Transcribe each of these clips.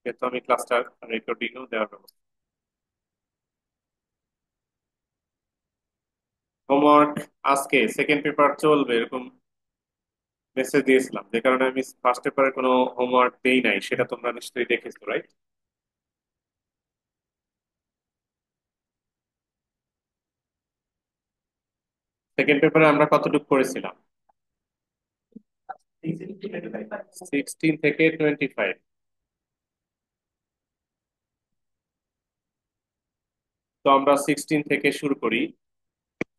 যেহেতু আমি ক্লাসটা রেকর্ডিংও দেওয়ার ব্যবস্থা। হোমওয়ার্ক আজকে সেকেন্ড পেপার চলবে এরকম মেসেজ দিয়েছিলাম, যে কারণে আমি ফার্স্ট পেপারে কোনো হোমওয়ার্ক দেই নাই, সেটা তোমরা নিশ্চয়ই দেখেছো, রাইট? সেকেন্ড পেপারে আমরা কতটুকু করেছিলাম? 16 থেকে 25। তো আমরা 16 থেকে শুরু করি।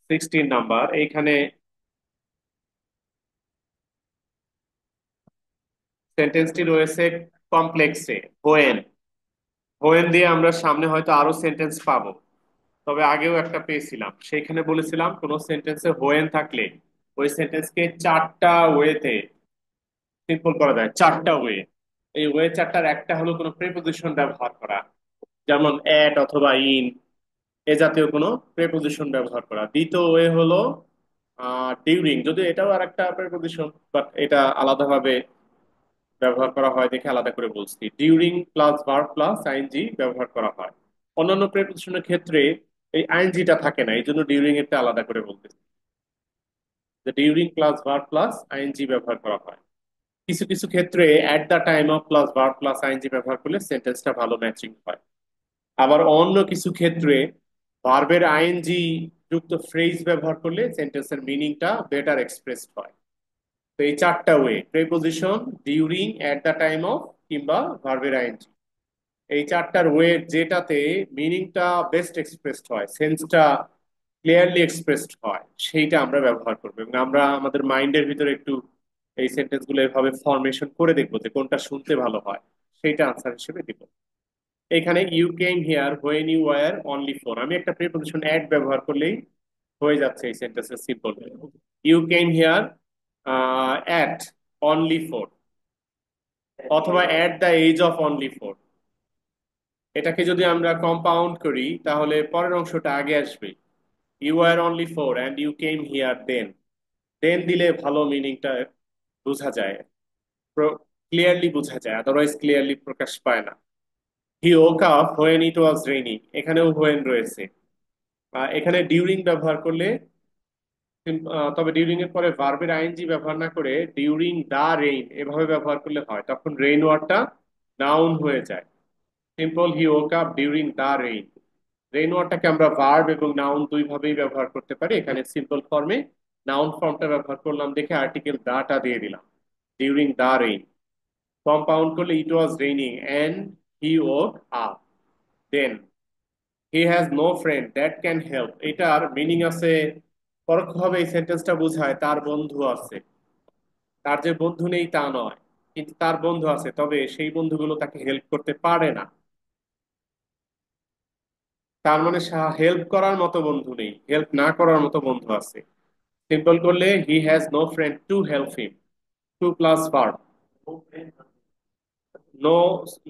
16 নাম্বার এইখানে সেন্টেন্সটি রয়েছে কমপ্লেক্সে, হোয়েন। হোয়েন দিয়ে আমরা সামনে হয়তো আরো সেন্টেন্স পাবো, তবে আগেও একটা পেয়েছিলাম, সেইখানে বলেছিলাম কোন সেন্টেন্সে হোয়েন থাকলে ওই সেন্টেন্সকে চারটা ওয়েতে সিম্পল করা যায়, চারটা ওয়ে। এই ওয়ে চারটার একটা হলো কোনো প্রিপোজিশন ব্যবহার করা, যেমন এট অথবা ইন, এ জাতীয় কোনো প্রিপোজিশন ব্যবহার করা। দ্বিতীয় ওয়ে হলো ডিউরিং, যদিও এটাও আর একটা প্রিপোজিশন, বাট এটা আলাদাভাবে ব্যবহার করা হয় দেখে আলাদা করে বলছি। During plus verb plus ING ব্যবহার করা হয়। অন্যান্য প্রিপোজিশনের ক্ষেত্রে এই আইএনজিটা থাকে না, এই জন্য ডিউরিং এরটা আলাদা করে বলতেছি, যে during plus verb plus ING ব্যবহার করা হয়। কিছু কিছু ক্ষেত্রে at the time of plus verb plus ING ব্যবহার করলে সেন্টেন্সটা ভালো ম্যাচিং হয়। আবার অন্য কিছু ক্ষেত্রে ভার্বের আইএনজি যুক্ত ফ্রেজ ব্যবহার করলে সেন্টেন্সের মিনিংটা বেটার এক্সপ্রেসড হয়। তো এই চারটা way, preposition, during, at the time of, কিংবা ভার্বের আইএনজি, এই চারটার ওয়ে যেটাতে মিনিংটা বেস্ট এক্সপ্রেসড হয়, সেন্সটা ক্লিয়ারলি এক্সপ্রেসড হয়, সেইটা আমরা ব্যবহার করবো। এবং আমরা আমাদের মাইন্ডের ভিতরে একটু এই সেন্টেন্স গুলো এভাবে ফরমেশন করে দেখবো যে কোনটা শুনতে ভালো হয়, সেইটা আনসার হিসেবে দিব। এখানে you came here when you were only four, আমি একটা প্রিপোজিশন অ্যাট ব্যবহার করলেই হয়ে যাচ্ছে এই সেন্টেন্সের simple. You came here at only four, অথবা at the age of only four. এটাকে যদি আমরা কম্পাউন্ড করি তাহলে পরের অংশটা আগে আসবে, you are only four and you came here then. Then দিলে ভালো মিনিংটা বোঝা যায়, ক্লিয়ারলি বোঝা যায়, আদারওয়াইজ ক্লিয়ারলি প্রকাশ পায় না। হি woke up when it was raining, এখানেও হোয়েন রয়েছে। এখানে ডিউরিং ব্যবহার করলে তবে ডিউরিং এর পরে ভার্বের আইএনজি ব্যবহার না করে ডিউরিং দা রেইন এভাবে ব্যবহার করলে হয়, তখন রেইন ওয়ার্ডটা নাউন হয়ে যায়। সিম্পল, হি woke up ডিউরিং দা রেইন। রেইন ওয়াটারকে আমরা ভার্ব এবং নাউন দুই ভাবেই ব্যবহার করতে পারি। এখানে সিম্পল ফর্মে নাউন ফর্মটা ব্যবহার করলাম দেখে আর্টিকেল দাটা দিয়ে দিলাম, ডিউরিং দা রেইন। কম্পাউন্ড করলে it was raining and he woke up. Then he has no friend that can help, এটার মিনিং আছে, পরোক্ষভাবে এই সেন্টেন্সটা বোঝায় তার বন্ধু আছে। তার যে বন্ধু নেই তা নয়, কিন্তু তার বন্ধু আছে, তবে সেই বন্ধুগুলো তাকে হেল্প করতে পারে না। তার মানে হেল্প করার মতো বন্ধু নেই, হেল্প না করার মতো বন্ধু আছে। সিম্পল করলে he has no friend to help him, to plus verb. No,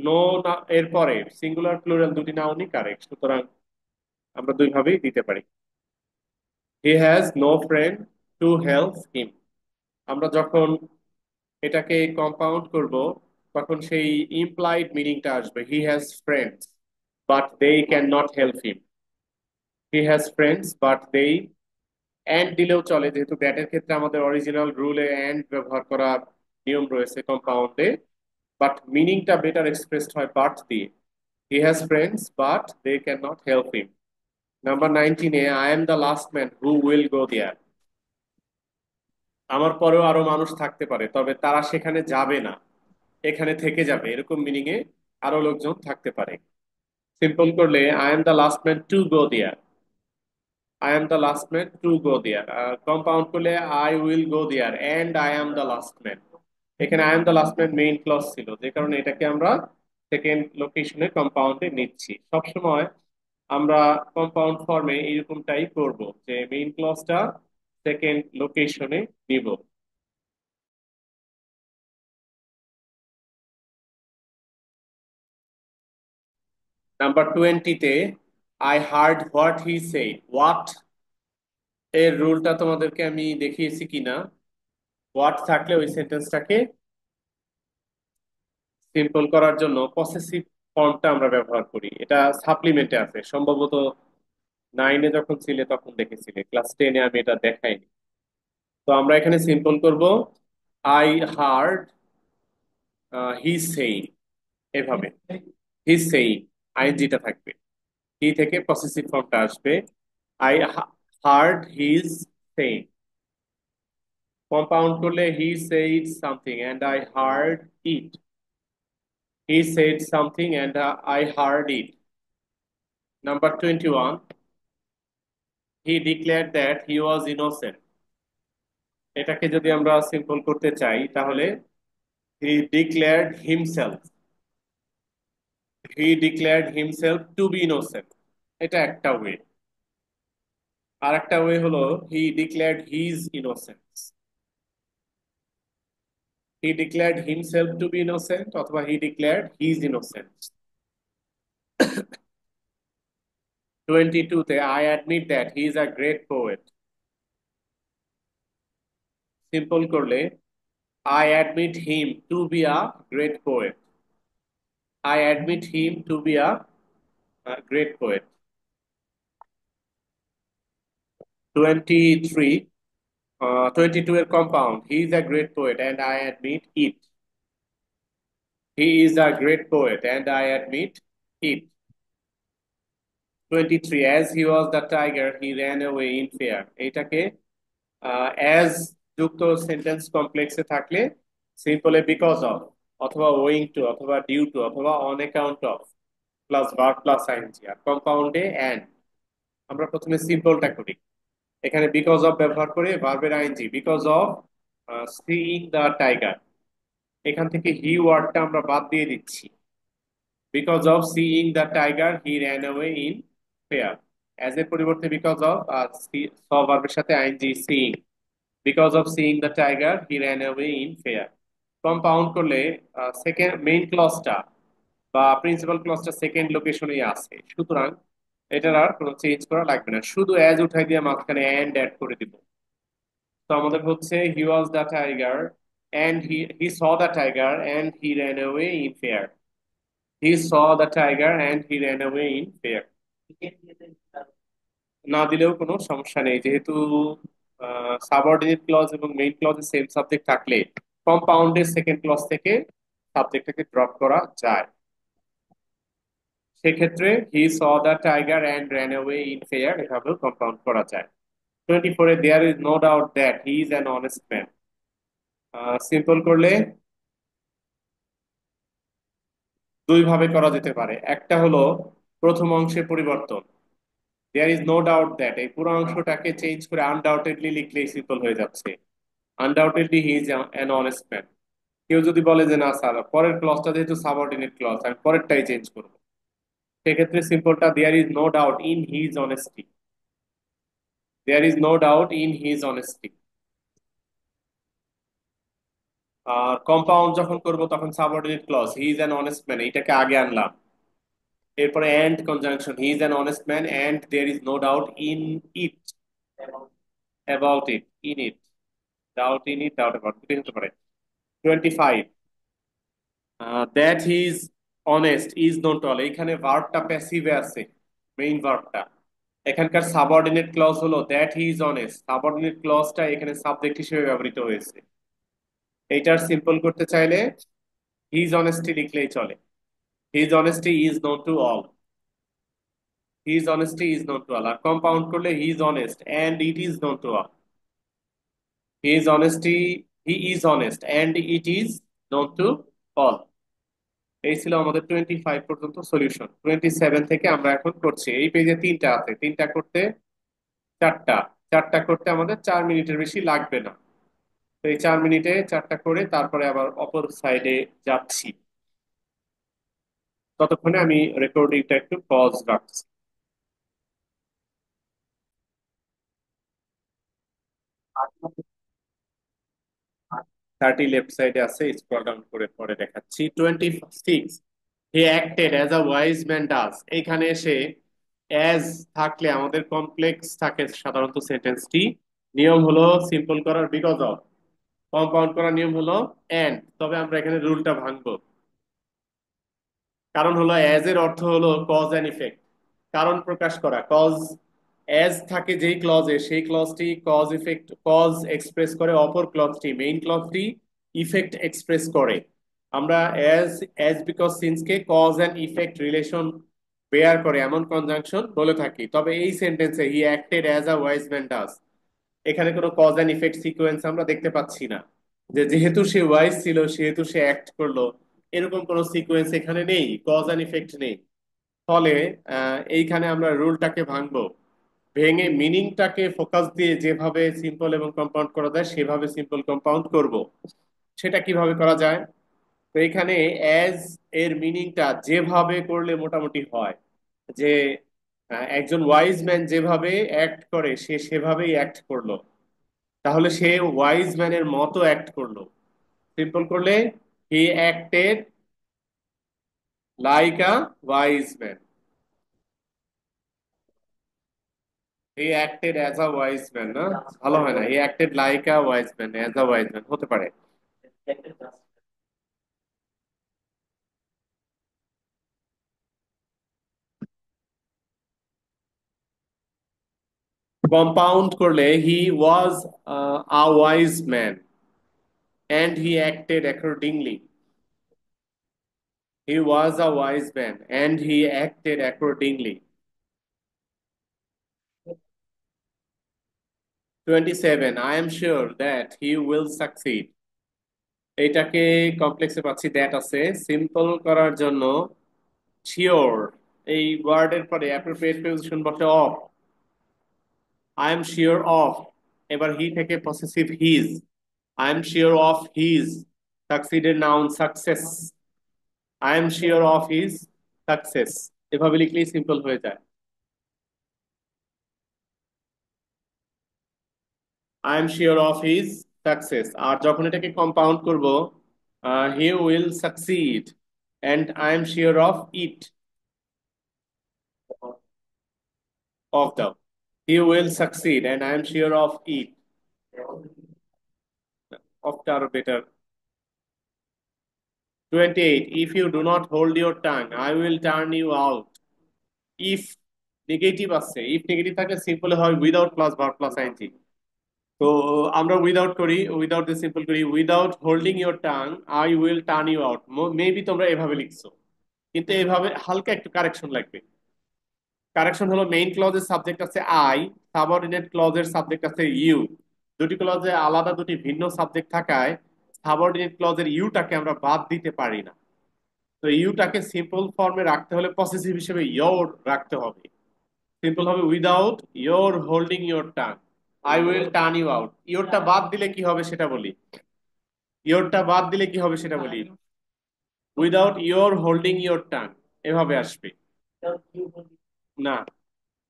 no না এর পরে সিঙ্গুলার প্লুরাল দুটি নাউনই কারেক্ট, সুতরাং আমরা দুই ভাবেই দিতে পারি। He has no friend to help him, আমরা যখন এটাকে কম্পাউন্ড করব তখন সেই ইমপ্লাইড মিনিংটা আসবে, he has friends but they can not help him. He has friends but they, and দিলেও চলে, যেহেতু দ্যাটের ক্ষেত্রে আমাদের অরিজিনাল রুলে অ্যান্ড ব্যবহার করার নিয়ম রয়েছে কম্পাউন্ডে, বাট মিনিংটা বেটার এক্সপ্রেসড হয় বাট দিয়ে। He has friends but they can not help him. Number 19 এ, I am the last man who will go there, আমার পরেও আরো মানুষ থাকতে পারে তবে তারা সেখানে যাবে না, এখানে থেকে যাবে, এরকম মিনিং এ আরো লোকজন থাকতে পারে। সিম্পল করলে I am the last man to go there, I am the last man to go there. Compound করলে I will go there and I am the last man. এখানে I am the last man main clause ছিল, যে কারণে এটাকে আমরা second লোকেশনে কম্পাউন্ডে নিচ্ছি। সবসময় আমরা কম্পাউন্ড ফর্মে এরকমটাই করব, যে মেইন ক্লজটা সেকেন্ড লোকেশনে নিব। নাম্বার 20-তে, I heard what he said, what এর রুলটা তোমাদেরকে আমি দেখিয়েছি কিনা। হোয়াট থাকলে ওই সেন্টেন্সটাকে সিম্পল করার জন্য পসেসিভ ফর্মটা আমরা ব্যবহার করি। এটা সাপ্লিমেন্টে আছে সম্ভবত, 9-এ যখন ছিলে তখন দেখেছিলে, ক্লাস 10-এ আমি এটা দেখাইনি। তো আমরা এখানে সিম্পল করব, আই হার্ড হি সেইং, এভাবে হি সেইং, আইএনজিটা থাকবে, হি থেকে পসেসিভ ফর্মটা আসবে, I heard his saying. Compound করলে he said something and I heard it, he said something and I heard it. Number 21, he declared that he was innocent. এটাকে যদি আমরা simple করতে চাই তাহলে he declared himself, he declared himself to be innocent. এটা একটা way. আর একটা ওয়ে হলো he declared his innocence, he declared himself to be innocent অথবা he declared his innocence. 22-তে I admit that he is a great poet. Simple করলে I admit him to be a great poet, I admit him to be a great poet. 23, 22 এর compound, he is a great poet and I admit it, he is a great poet and I admit it. 23, as he was the tiger he ran away in fear। এটাকে as যুক্ত sentence কমপ্লেক্সে থাকলে সিম্পলে because of অথবা owing to অথবা due to অথবা on account of plus verb plus ING. আর কম্পাউন্ডে অ্যান্ড। আমরা প্রথমে সিম্পলটা করি, এখানে বিকজ অফ ব্যবহার করে ভার্বের ING, because of seeing the tiger. এখান থেকে হি ওয়ার্ডটা আমরা বাদ দিয়ে দিচ্ছি, because of seeing the tiger he ran away in fear. As এর পরিবর্তে বিকজ অফ, আর স ভার্বের সাথে ING seeing, because of seeing the tiger he ran away in fear. Compound করলে সেকেন্ড মেইন ক্লজটা বা প্রিন্সিপাল ক্লজটা সেকেন্ড লোকেশনেই আছে, সুতরাং এটার আর কোনো চেঞ্জ করা লাগবে না, শুধু অ্যাজ উঠাই দিয়ে মাঝখানে অ্যান্ড অ্যাড করে দিব। তো আমাদের হচ্ছে he was the tiger and he saw the tiger and he ran away in fear, he saw the tiger and he ran away in fear. না দিলেও কোনো সমস্যা নেই, যেহেতু সাবঅর্ডিনেট ক্লজ এবং মেইন ক্লজে সেম সাবজেক্ট থাকলে কম্পাউন্ডের সেকেন্ড ক্লজ থেকে সাবজেক্টটাকে ড্রপ করা যায়। সেক্ষেত্রে he saw the tiger and ran away in fear এভাবেও কম্পাউন্ড করা যায়। 24-এ there is no doubt that he is an honest man. Simple করলে দুই ভাবে করা যেতে পারে। একটা হলো প্রথম অংশে পরিবর্তন, there is no doubt that, এই পুরো অংশটাকে চেঞ্জ করে আনডাউটেডলি লিখলেই সিম্পল হয়ে যাচ্ছে, undoubtedly he is an honest man. কেউ যদি বলে যে না স্যার পরের ক্লজটা যেহেতু সাবঅর্ডিনেট ক্লজ আমি পরেরটাই চেঞ্জ করবো, সেক্ষেত্রে সিম্পলটা there is no doubt in his honesty, there is no doubt in his honesty. আর কম্পাউন্ড যখন করব তখন subordinate clause he is an honest man এইটাকে আগে আনলাম, এরপরে and conjunction he is an honest man and there is no doubt in it, about it, in it, doubt in it, doubt about, দুটোই হতে পারে। 25, that he is honest is known to all, এইখানে ভার্বটা প্যাসিভে আছে, main ভার্বটা। এখানকার subordinate clause হলো that he is honest, subordinate ক্লজটা এখানে সাবজেক্ট হিসেবে ব্যবহৃত হয়েছে। এইটার সিম্পল করতে চাইলে হিজ অনেস্টি লিখলেই চলে, his honesty is known to all, his honesty is known to all. আর কম্পাউন্ড করলে his honest and it is known to all, his honesty, he is honest and it is known to all. এই ছিল আমাদের 25 পর্যন্ত solution. 27 থেকে আমরা এখন করছি, এই পেজে তিনটা আছে, তিনটা করতে চারটা, চারটা করতে আমাদের 4 মিনিটের বেশি লাগবে না। তো এই 4 মিনিটে চারটা করে তারপরে আবার অপর সাইডে যাচ্ছি, ততক্ষণে আমি রেকর্ডিংটা একটু পজ রাখছি। 30 লেফট সাইডে আছে, স্ক্রল ডাউন করে পরে দেখাচ্ছি। 26, হি acted as a wise man does. এইখানে এসে অ্যাজ থাকলে আমাদের কমপ্লেক্স থাকে সাধারণত সেন্টেন্সটি, নিয়ম হলো সিম্পল করার বিকজ অফ, কম্পাউন্ড করার নিয়ম হলো এন্ড, তবে আমরা এখানে রুলটা ভাঙবো। কারণ হলো অ্যাজ এর অর্থ হলো কজ অ্যান্ড ইফেক্ট, কারণ প্রকাশ করা। কজ অ্যাজ থাকে যেই ক্লজে, সেই ক্লজটি কজ ইফেক্ট, কজ এক্সপ্রেস করে, অপর ক্লজটি মেইন ক্লজটি ইফেক্ট এক্সপ্রেস করে। আমরা অ্যাজ অ্যাজ বিকজ সিন্সকে cause and effect relation bear করে এমন কনজাংশন বলে থাকি। তবে এই সেন্টেন্সে he acted as a wise man does, এখানে কোনো কজ অ্যান্ড ইফেক্ট সিকোয়েন্স আমরা দেখতে পাচ্ছি না, যে যেহেতু সে ওয়াইজ ছিল সেহেতু সে অ্যাক্ট করলো, এরকম কোনো সিকোয়েন্স এখানে নেই, কজ অ্যান্ড ইফেক্ট নেই। ফলে এইখানে আমরা রুলটাকে ভাঙবো, ভেঙে মিনিংটাকে ফোকাস দিয়ে যেভাবে সিম্পল এবং কম্পাউন্ড করা যায় সেভাবে সিম্পল কম্পাউন্ড করব। সেটা কিভাবে করা যায়? তো এখানে অ্যাজ এর মিনিংটা যেভাবে করলে মোটামুটি হয়, যে একজন ওয়াইজ ম্যান যেভাবে অ্যাক্ট করে সে সেভাবেই অ্যাক্ট করলো, তাহলে সে ওয়াইজ ম্যানের মতো অ্যাক্ট করলো। সিম্পল করলে he acted like a wise man, he acted as a wise man. না, ভালো হয় না, he acted like a wise man, as a wise man হতে পারে। কম্পাউন্ড করলে he was a wise man and he acted accordingly, he was a wise man and he acted accordingly. 27, I am sure that he will succeed। এইটাকে কমপ্লেক্সে পাচ্ছি, that আছে। Simple করার জন্য sure এই ওয়ার্ডের পরে অ্যাপ্রোপ্রিয়েট প্রিপোজিশন বসে of. I am sure of, এবার হি থেকে possessive his, I am sure of his সাকসিডের noun success, I am sure of his success, এভাবে লিখলেই সিম্পল হয়ে যায়। I am sure of his success. আর যখন এটাকে কম্পাউন্ড করব, he will succeed and I am sure of it, of দাও, he will succeed and I am sure of it, অফটা আরো better. 28, if you do not hold your tongue I will turn you out। If negative আছে, if negative থাকলে simple হয় without plus verb plus ING. তো আমরা without করি, without দিয়ে simple করি, without holding your tongue I will turn you out. Maybe তোমরা এভাবে লিখছো, কিন্তু এভাবে হালকা একটু কারেকশন লাগবে। কারেকশন হলো মেইন ক্লজের সাবজেক্ট আছে আই, সাবঅর্ডিনেট ক্লজের সাবজেক্ট আছে ইউ। দুটি ক্লজে আলাদা দুটি ভিন্ন সাবজেক্ট থাকায় সাবঅর্ডিনেট ক্লজের ইউটাকে আমরা বাদ দিতে পারি না। তো ইউটাকে সিম্পল ফর্মে রাখতে হলে পসেসিভ হিসেবে ইয়োর রাখতে হবে। সিম্পল হবে without your holding your tongue I will turn you out. ইয়োরটা বাদ দিলে কি হবে সেটা বলি, ইয়োরটা বাদ দিলে কি হবে সেটা বলি, without your holding your tongue এভাবে আসবে। না,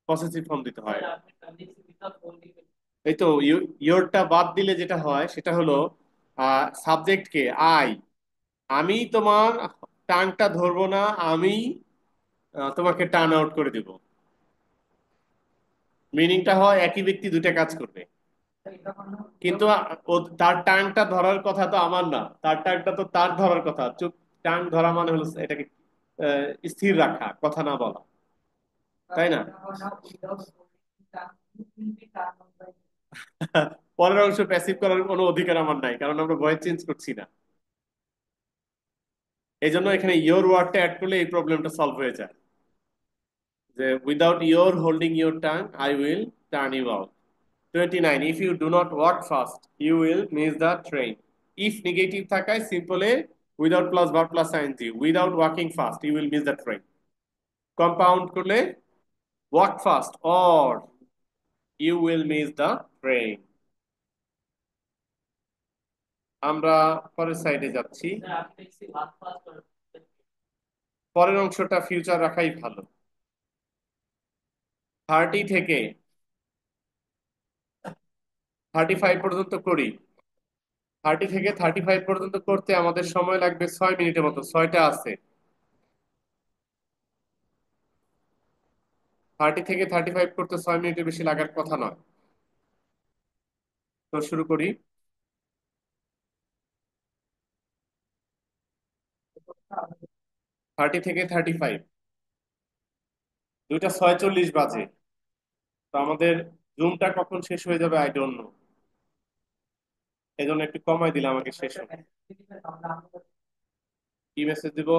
পসেসিভ ফর্ম দিতে হয়। এই তো ইয়োরটা বাদ দিলে যেটা হয় সেটা হলো সাবজেক্টকে আই, আমি তোমার টাংটা ধরবো না, আমি তোমাকে টার্ন আউট করে দিব। মিনিংটা হয় একই ব্যক্তি দুইটা কাজ করবে, কিন্তু তার টাংটা ধরার কথা তো আমার না, তার টাংটা তো তার ধরার কথা। চুপ, টাং ধরা মানে হলো এটাকে স্থির রাখা, কথা না বলা, তাই না? পরের অংশ প্যাসিভ করার কোনো অধিকার আমার নাই, কারণ আমরা ভয়েস চেঞ্জ করছি না। এই জন্য এখানে ইয়োর ওয়ার্ডটা অ্যাড করলে এই প্রবলেমটা সলভ হয়ে যায়, যে without your holding your tongue I will turn you out. 29, if you do not walk fast you will miss the train। if negative থাকায় সিম্পলে without plus verb plus ING, without walking fast you will miss the train. Compound করলে walk fast or you will miss the train. আমরা পরের সাইডে যাচ্ছি। পরের অংশটা future রাখাই ভালো। 30 থেকে 35 পর্যন্ত করি। 30 থেকে 35 পর্যন্ত করতে আমাদের সময় লাগবে 6 মিনিটের মতো, 6টা আছে। 30 থেকে 35 করতে 6 মিনিটের বেশি লাগার কথা নয়। তো শুরু করি। 30 থেকে 35। 2টা 46 বাজে। তো আমাদের জুমটা কখন শেষ হয়ে যাবে আই ডোন্ট নো। এই জন্য একটু কমাই দিলাম আমাকে শেষ হবে। কি মেসেজ দিব?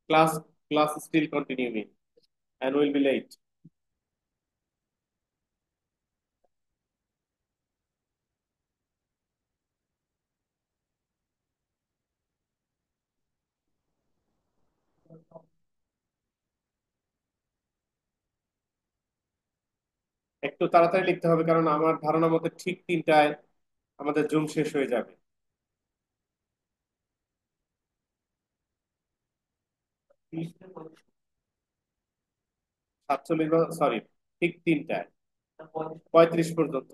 Class class still continuing and will be late. একটু তাড়াতাড়ি লিখতে হবে, কারণ আমার ধারণা মতে ঠিক 3টায় আমাদের জুম শেষ হয়ে যাবে। 47 বা সরি, ঠিক 3টায় 35 পর্যন্ত।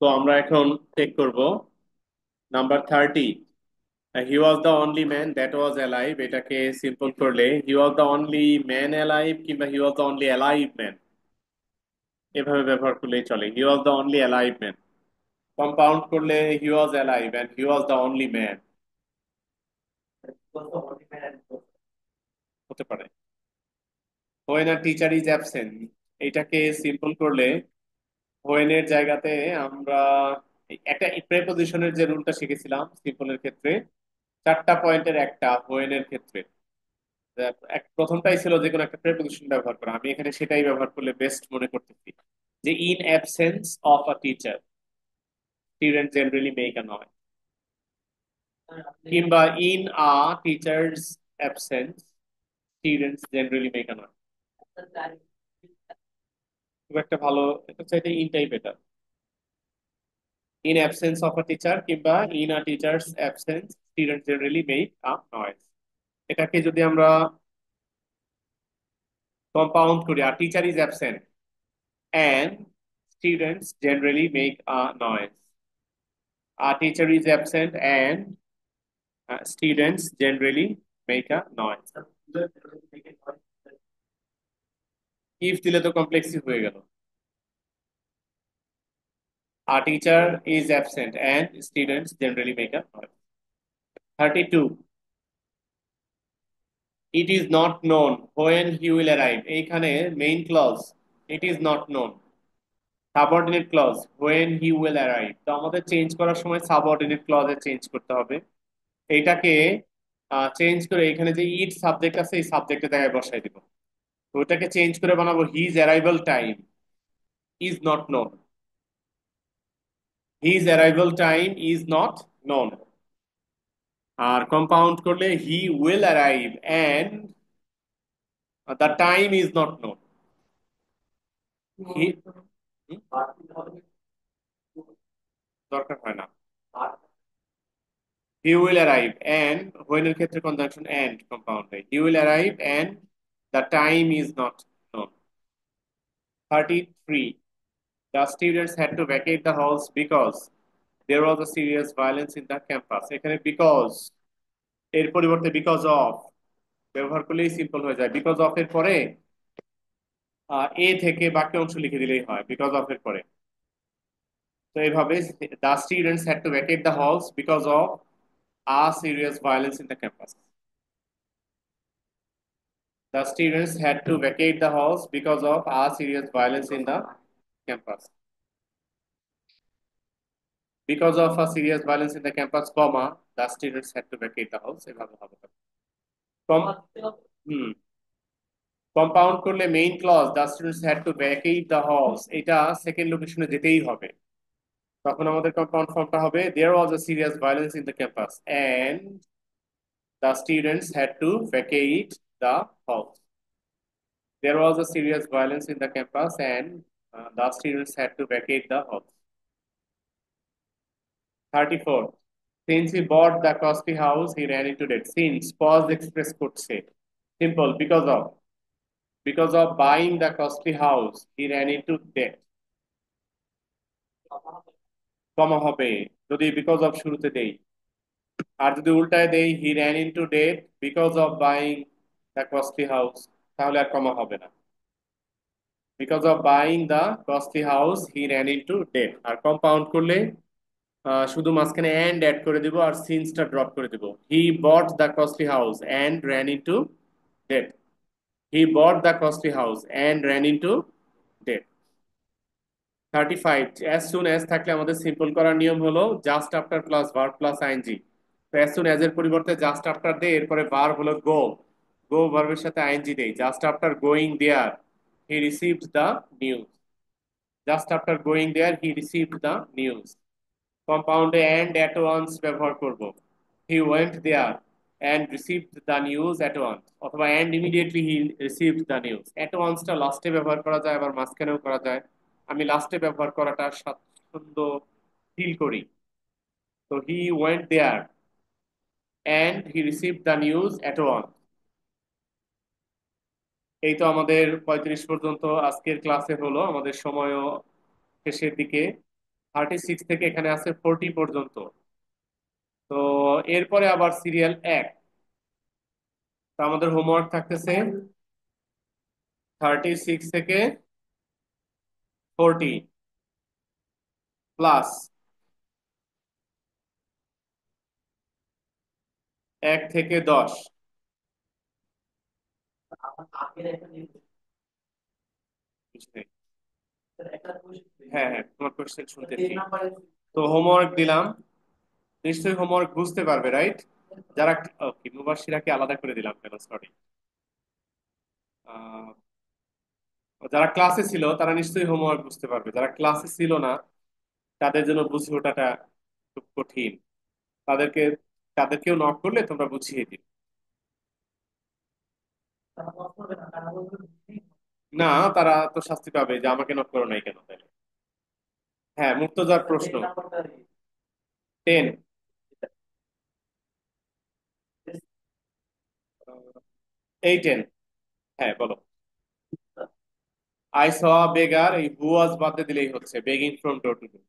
তো আমরা এখন চেক করব number 30। He was the only man that was alive, এটাকে সিম্পল করলে he was the only man alive, কিংবা he was the only alive man, এভাবে ব্যবহার করলেই চলে। He was the only alive man. Compound করলে he was alive and he was the only man হতে পারে। When a teacher is absent, এটাকে simple করলে হোয়েন এর জায়গাতে আমরা একটা প্রেপোজিশনের যে রুলটা শিখেছিলাম সিম্পলের ক্ষেত্রে, 4টা পয়েন্টের একটা হোয়েন এর ক্ষেত্রে। প্রথমটাই ছিল যে কোনো একটা প্রেপোজিশন ব্যবহার করা, আমি এখানে সেটাই ব্যবহার করলে বেস্ট মনে করতেছি, যে in absence of a teacher student generally make a noise, কিংবা in a teacher's absence students generally make a noise. খুব একটা ভালো, এটা চাইতে ইন টাইপ এটা। In absence of a teacher কিংবা in a teacher's absence students generally make a noise. এটাকে যদি আমরা কম্পাউন্ড করি, আর teacher is absent and students generally make a noise. A teacher is absent and students generally make a noise. If দিলে তো কমপ্লেক্সই হয়ে গেল। A teacher is absent and students generally make a noise. 32. It is not known when he will arrive. এইখানে main clause it is not known, subordinate clause when he will arrive। তো আমাদের change করার সময় subordinate ক্লজে change করতে হবে। এইটাকে change করে এখানে যে ইট সাবজেক্ট আছে এই সাবজেক্টের জায়গায় বসাই দিব। তো ওটাকে চেঞ্জ করে বানাবো his arrival time is not known. His arrival time is not known. আর কম্পাউন্ড করলে he will arrive and the time is not known. দরকার হয় না। He will arrive and when এর ক্ষেত্রে কনজাংশন এন্ড কম্পাউন্ড হয়। He will arrive and the time is not known. 33. The students had to vacate the halls because there was a serious violence in the campus। এখানে because এর পরিবর্তে because of ব্যবহার করলেই simple হয়ে যায়। because of এর পরে এ থেকে বাক্য অংশ লিখে দিলেই হয় because of এর পরে। তো এইভাবে the students had to vacate the halls because of a serious violence in the campus। The students had to vacate the halls because of a serious violence in the campus। Because of a serious violence in the campus, comma, the students had to vacate the house। এভাবে হবে। কম হুম compound করলে main clause the students had to vacate the house, এটা second লোকেশনে যেতেই হবে। তখন আমাদের কম্পাউন্ড ফর্মটা হবে there was a serious violence in the campus and the students had to vacate the house. There was a serious violence in the campus and the students had to vacate the house. 34. Since he bought the costly house, he ran into debt. Since pause express করছে simple because of buying the costly house, he ran into debt। কমা হবে যদি because of শুরুতে দেই, আর যদি উল্টায় দেই he ran into debt because of buying the costly house, তাহলে আর কমা হবে না। because of buying the costly house, he ran into debt। আর কম্পাউন্ড করলে শুধু মাঝখানে and অ্যাড করে দিব আর সিন্সটা ড্রপ করে দিব। he bought the costly house and ran into debt। he bought the costly house and ran into debt। 35. as soon as থাকলে আমাদের সিম্পল করার নিয়ম হলো just after plus verb plus ING. তো as soon as এর পরিবর্তে just after দেই, এরপরে ভার্ব হলো গো, গো ভার্বের সাথে আইএনজি দেই। Just after going there he received the news. Just after going there he received the news. কম্পাউন্ডে অ্যান্ড অ্যাট ওয়ান্স ব্যবহার করব। He went there and received the news at once, অথবা and immediately he received the news. At ওয়ান্সটা লাস্টে ব্যবহার করা যায়, আবার মাঝখানেও করা যায়। আমি লাস্টে ব্যবহার করাটা স্বাচ্ছন্দ্য ফিল করি। তো he went there and he received the news at once. এই তো আমাদের 35 পর্যন্ত আজকের ক্লাসে হলো। আমাদের সময়ও শেষের দিকে। 36 থেকে এখানে আছে 40 পর্যন্ত। তো এরপরে আবার সিরিয়াল 1। তো আমাদের হোমওয়ার্ক থাকতেছে 36 থেকে 40 প্লাস 1 থেকে 10। কিছু নেই। হ্যাঁ হ্যাঁ, তোমার কোশ্চেন শুনতেছি। তো হোমওয়ার্ক দিলাম, নিশ্চয়ই হোমওয়ার্ক বুঝতে পারবে, রাইট? যারা ওকে, মুবাশশিরাকে আলাদা করে দিলাম কেন, সরি। যারা ক্লাসে ছিল তারা নিশ্চয়ই হোমওয়ার্ক বুঝতে পারবে, যারা ক্লাসে ছিল না তাদের জন্য বুঝে ওঠাটা খুব কঠিন। তাদেরকে তাদেরকেও নক করলে তোমরা বুঝিয়ে দিবে। না, তারা তো শাস্তি পাবে যে আমাকে নক করো নাই কেন তাহলে। হ্যাঁ, মুর্তজার প্রশ্ন। 10। 8 10। হ্যাঁ, বলো। আই স বেগার, এই হু ওয়াজ বাদ দিয়ে দিলেই হচ্ছে, begging from door to door.